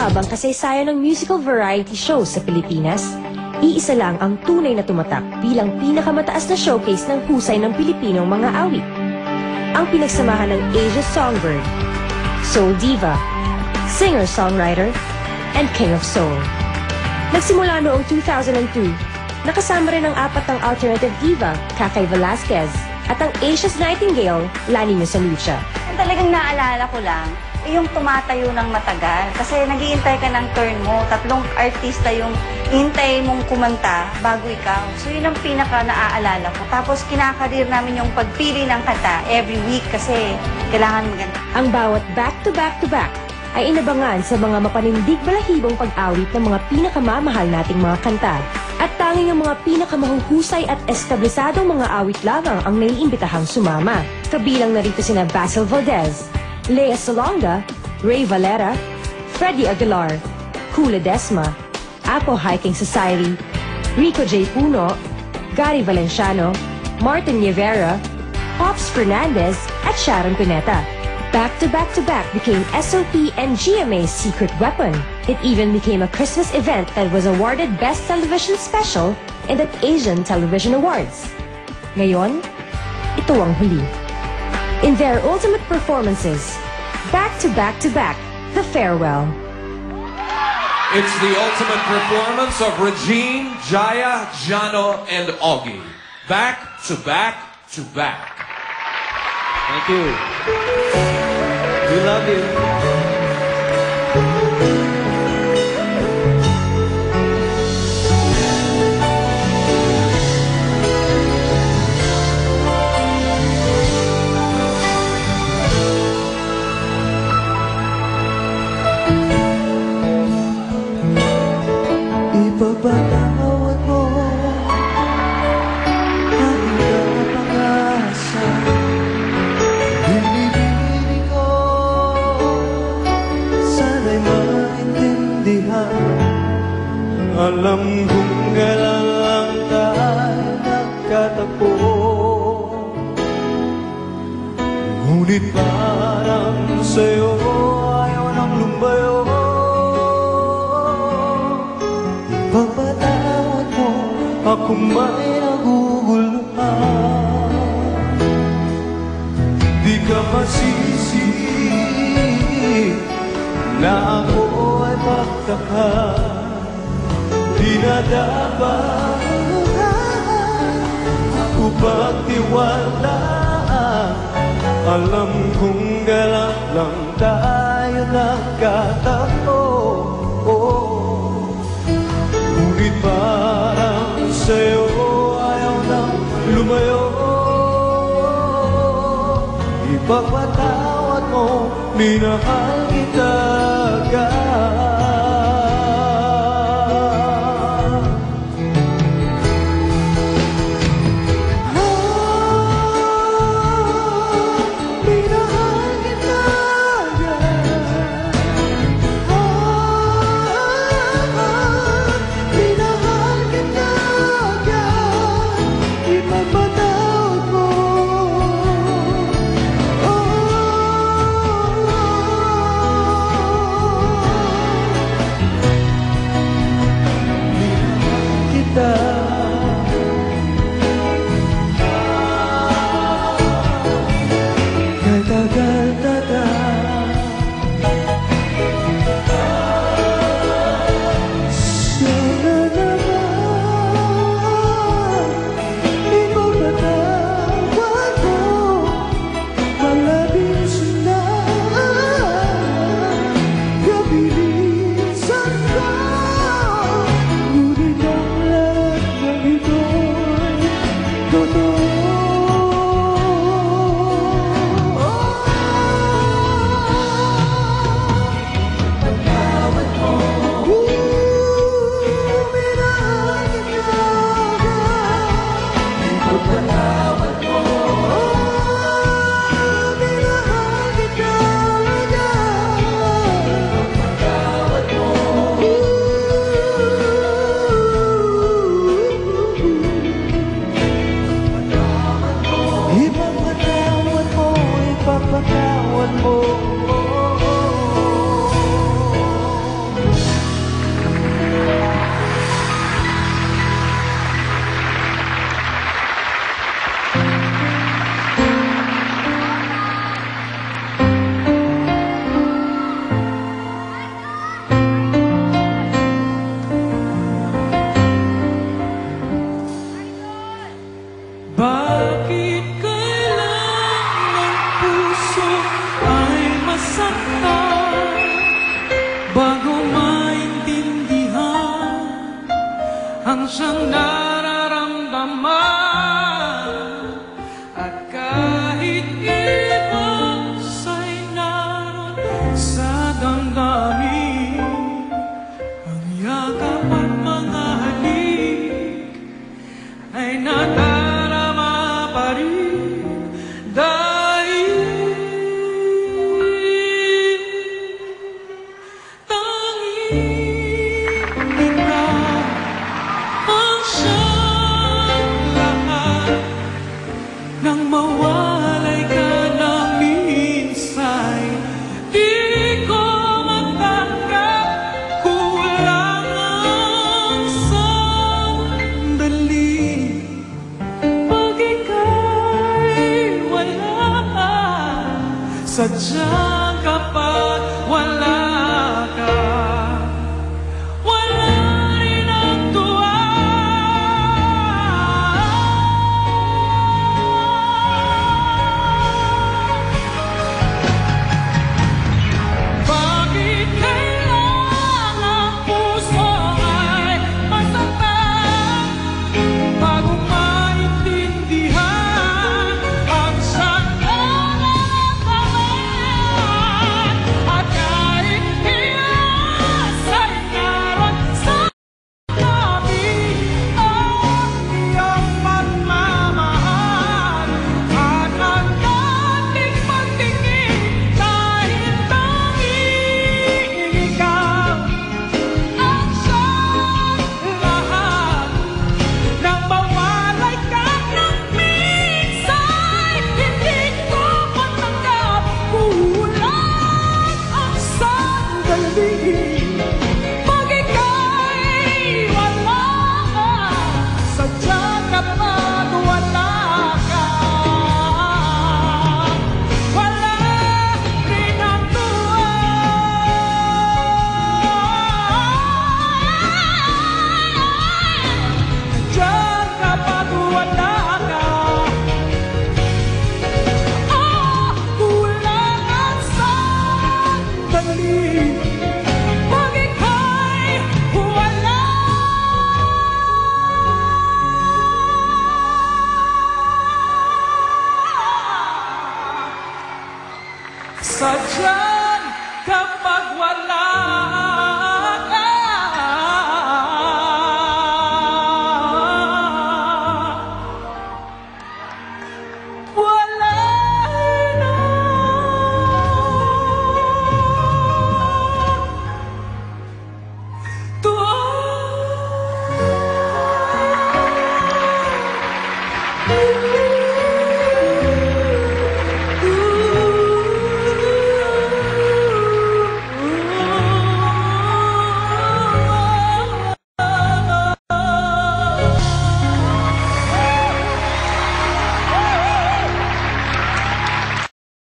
mahabang kasaysayan ng musical variety shows sa Pilipinas, iisa lang ang tunay na tumatak bilang pinakamataas na showcase ng husay ng Pilipinong mga awit. Ang pinagsamahan ng Asia Songbird, Soul Diva, Singer-Songwriter, and King of Soul. Nagsimula noong 2002, nakasama rin ang apat ng alternative diva, Kakay Velasquez, at ang Asia's Nightingale, Lani Misalucha. Talagang naalala ko lang, yung tumatayo ng matagal. Kasi nag-iintay ka ng turn mo. 3 artista yung hintay mong kumanta bago ikaw. So yun ang pinaka naaalala ko. Tapos kinakarir namin yung pagpili ng kanta every week kasi kailangan maganda. Ang bawat back-to-back-to-back ay inabangan sa mga mapanindig balahibong pag-awit ng mga pinakamamahal nating mga kanta. At tanging ang mga pinakamahuhusay at establisadong mga awit lamang ang naiimbitahang sumama. Kabilang narito sina Basil Valdez, Lea Salonga, Ray Valera, Freddie Aguilar, Kula Desma, Apo Hiking Society, Rico J. Puno, Gary Valenciano, Martin Rivera, Pops Fernandez, at Sharon Cuneta. Back-to-back-to-back became SOP and GMA's secret weapon. It even became a Christmas event that was awarded Best Television Special in the Asian Television Awards. Ngayon, ito ang huli. In their ultimate performances, back-to-back-to-back, The Farewell. It's the ultimate performance of Regine, Jaya, Jano, and Augie. Back-to-back-to-back. Thank you. We love you. Ipagpatawad mo aking pag-asa. Binibini ko, sana'y maintindihan. Alam kong kailan lang tayo nagkatagpo, ngunit parang sa'yo ayaw nang lumayo. Pagpatawad mo, ako may naguguluhan. Di ka masisi na ako ay pagtakan. Di na dapat ako pagtiwalaan. Alam kong galang lang tayo nagkatagpo. Ngunit parang sa'yo ayaw nang lumayo. Ipagpatawad mo, minahal kita agad. Minahal kita agad. Minahal kita agad. Ipagpatawad mo. siyang nararamdaman. At kahit ibang sa'y naroon sa damdamin, ang yakap at mga halik ay nadarama pa rin. Dahil tanging ikaw ang siyang lahat. Nang mawalay ka ng minsay, di ko matanggap, kulang ang sandali. Pag ika'y wala, sadyang kapag wala ka, wala rin ang tuwa. Bakit kailangan ang puso ay masaktan bago maintindihan ang siyang nararamdaman? At kahit iasa'y naroon sa amin ang iyong pagmamahal at ang dating pagtingin, dahil tanging ikaw ang siyang lahat. Nang mawalay ka ng minsay, hindi ko matanggap, kulang ang sandali. Pag ika'y wala, sadyang kapag wala ka, wala rin ang tuwa. Sadyang kapag wala ka, kulang ang sandali. Pag ika'y wala, sadyang kapag